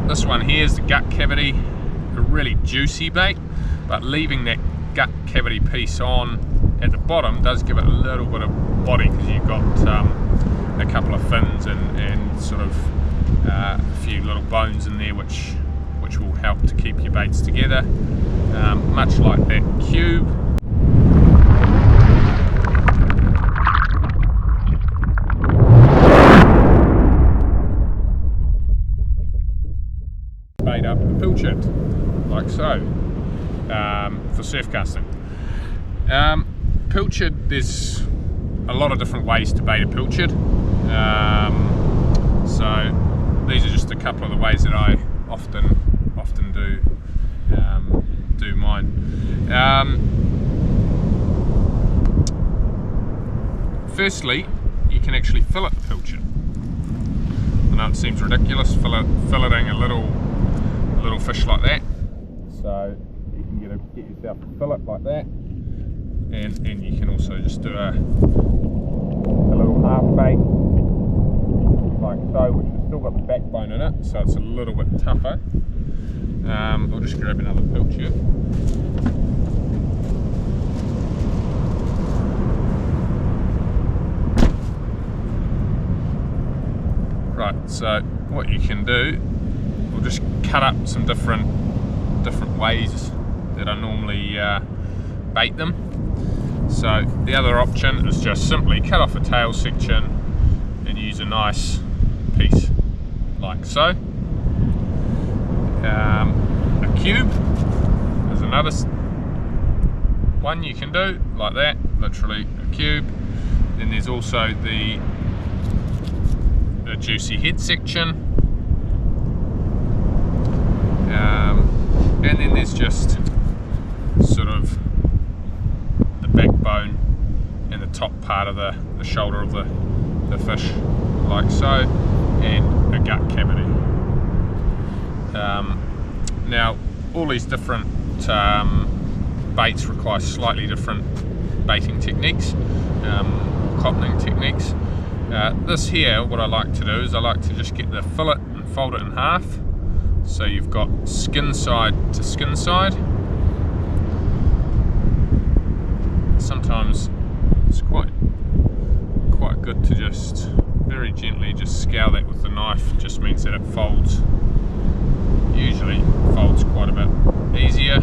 This one here is the gut cavity, a really juicy bait, but leaving that gut cavity piece on at the bottom does give it a little bit of body, because you've got a couple of fins and sort of a few little bones in there which will help to keep your baits together, much like that cube. Bait up the pilchard, like so, for surf casting. Pilchard, there's a lot of different ways to bait a pilchard, so these are just a couple of the ways that I often do mine. Firstly, you can actually fillet the pilchard. I know it seems ridiculous, filleting a little fish like that. So you can get yourself a fillet like that, and you can also just do a little half bait like so, which has still got the backbone in it, so it's a little bit tougher. I'll just grab another pilchard. Right, so what you can do, we'll just cut up some different ways that I normally bait them. So the other option is just simply cut off a tail section and use a nice piece like so. A cube is another one you can do like that, literally a cube. Then there's also the juicy head section, and then there's just sort of the backbone and the top part of the shoulder of the fish like so, and a gut cavity. Now all these different baits require slightly different baiting techniques, cottoning techniques. This here, what I like to do is I like to just get the fillet and fold it in half, so you've got skin side to skin side. Sometimes it's quite good to just very gently just scour that with the knife. Just means that it folds, usually folds quite a bit easier.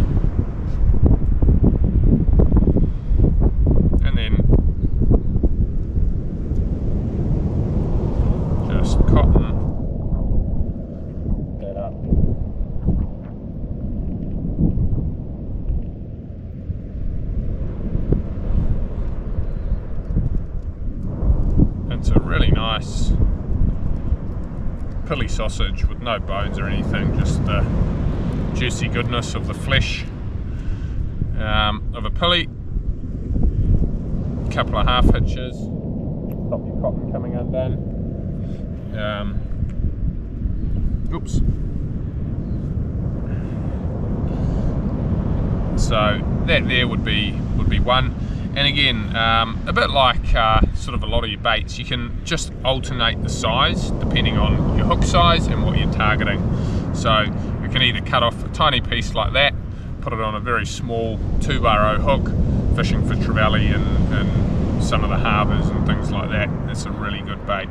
And then just cotton that up. It's a really nice pilly sausage with no bones or anything, just the juicy goodness of the flesh of a pilly. A couple of half hitches, stop your cotton coming undone. Oops. So that there would be one. And again, a bit like sort of a lot of your baits, you can just alternate the size depending on your hook size and what you're targeting. So we can either cut off a tiny piece like that, put it on a very small 2-bar hook, fishing for Trevally and some of the harbours and things like that. That's a really good bait.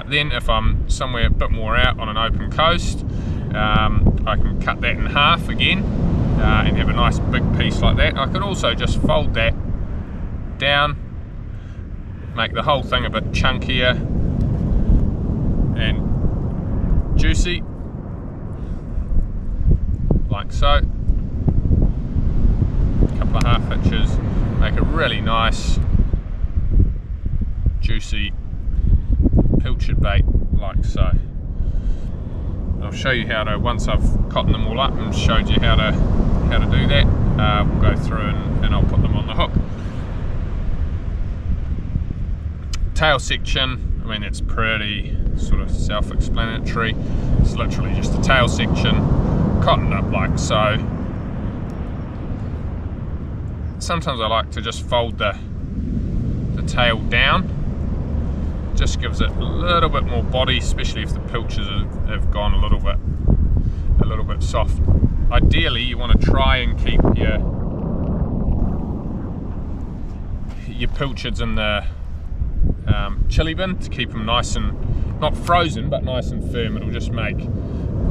Then if I'm somewhere a bit more out on an open coast, I can cut that in half again and have a nice big piece like that. I could also just fold that down, make the whole thing a bit chunkier and juicy, like so. A couple of half hitches, make a really nice juicy pilchard bait like so. I'll show you how to, once I've cottoned them all up and showed you how to do that, we'll go through and I'll put them on the hook. Tail section, I mean, it's pretty sort of self-explanatory. It's literally just a tail section, cottoned up like so. Sometimes I like to just fold the tail down. Just gives it a little bit more body, especially if the pilchards have gone a little bit soft. Ideally you want to try and keep your pilchards in the chili bin to keep them nice and, not frozen, but nice and firm. It'll just make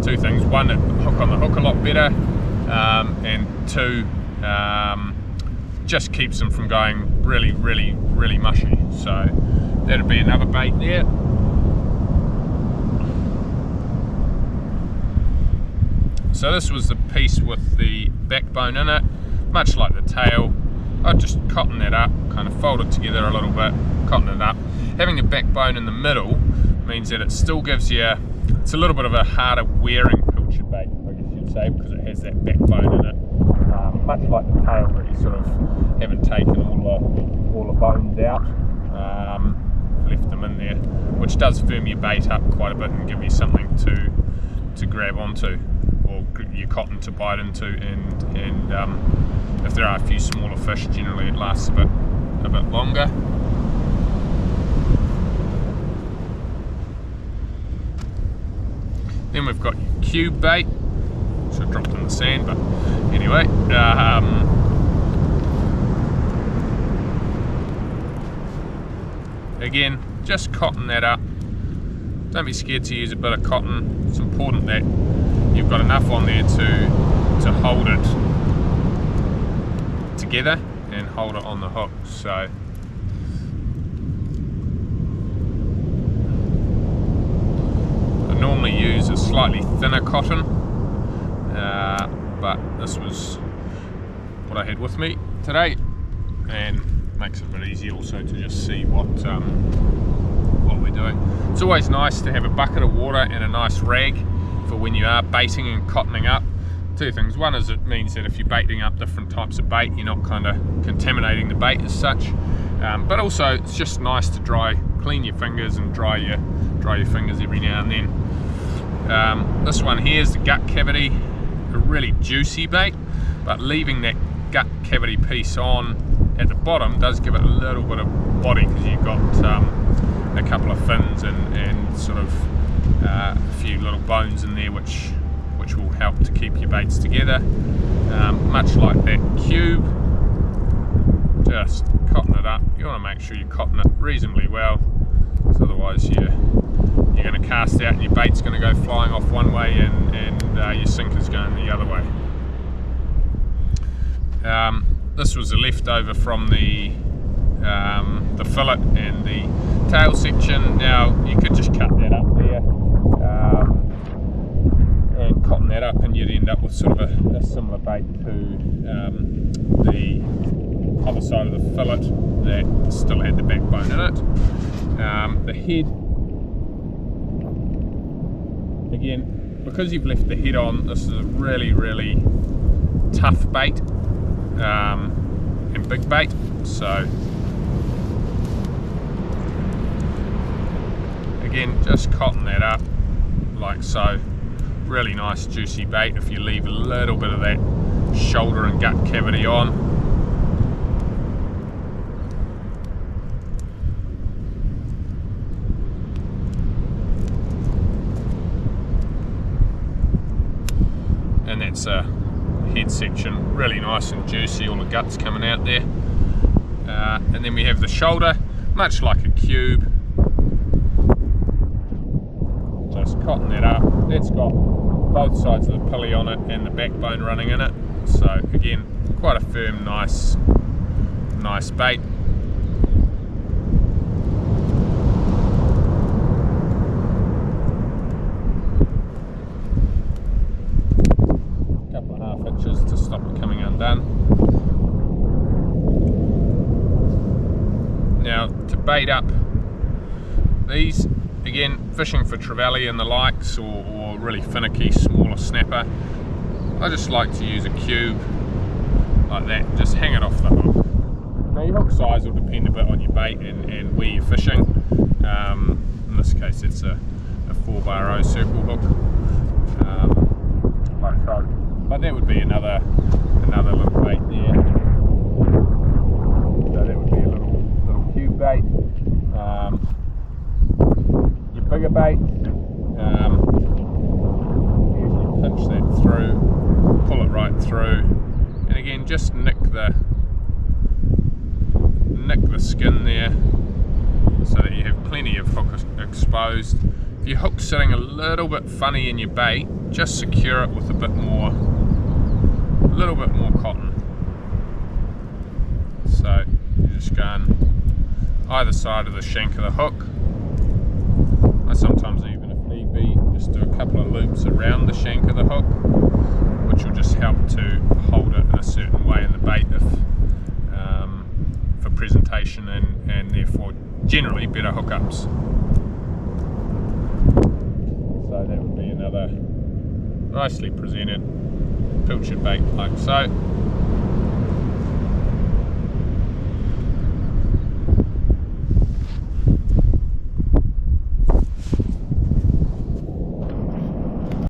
two things: one, it'll hook on the hook a lot better, and two, just keeps them from going really mushy. So that'd be another bait there. So this was the piece with the backbone in it, much like the tail. I'd just cotton that up, kind of fold it together a little bit, cotton it up. Having a backbone in the middle means that it still gives you, it's a little bit of a harder wearing pilchard bait, I guess you'd say, because it has that backbone in it. Much like the tail, where you sort of haven't taken all the bones out, left them in there, which does firm your bait up quite a bit and give you something to grab onto, or your cotton to bite into, and if there are a few smaller fish, generally it lasts a bit longer. Then we've got your cube bait, which I dropped in the sand, but anyway. Again, just cotton that up. Don't be scared to use a bit of cotton. It's important that you've got enough on there to hold it together and hold it on the hook. So I normally use a slightly thinner cotton, but this was what I had with me today, and makes it a bit easier also to just see what we're doing. It's always nice to have a bucket of water and a nice rag for when you are baiting and cottoning up. Two things: one is it means that if you're baiting up different types of bait, you're not kind of contaminating the bait as such, but also it's just nice to clean your fingers and dry your fingers every now and then. This one here is the gut cavity, a really juicy bait, but leaving that gut cavity piece on at the bottom does give it a little bit of body, because you've got a couple of fins and sort of a few little bones in there which will help to keep your baits together. Much like that cube, just cotton it up. You want to make sure you cotton it reasonably well, so otherwise you're going to cast out and your bait's going to go flying off one way and your sinker's going the other way. This was a leftover from the fillet and the tail section. Now you could just cut that up there and cotton that up, and you'd end up with sort of a similar bait to the other side of the fillet that still had the backbone in it. The head, again, because you've left the head on, this is a really tough bait and big bait. So again, just cotton that up like so. Really nice juicy bait if you leave a little bit of that shoulder and gut cavity on. And that's a head section, really nice and juicy, all the guts coming out there. And then we have the shoulder, much like a cube. Just cotton that up. That's got both sides of the pilly on it and the backbone running in it. So again, quite a firm, nice bait. Couple of half inches to stop it coming undone. Now to bait up these, again, fishing for trevally and the likes, or really finicky smaller snapper, I just like to use a cube like that, just hang it off the hook. Now your hook size will depend a bit on your bait and where you're fishing. In this case it's a 4x0 circle hook, like so. But that would be another little bait there. So that would be a little cube bait. Your bigger bait, usually pinch that through right through, and again just nick the skin there so that you have plenty of hook exposed. If your hook's sitting a little bit funny in your bait, just secure it with a little bit more cotton. So you're just going either side of the shank of the hook. I sometimes, even if need be, just do a couple of loops around the shank of the hook, which will just help to hold it in a certain way in the bait for presentation and therefore generally better hookups. So that would be another nicely presented pilchard bait like so.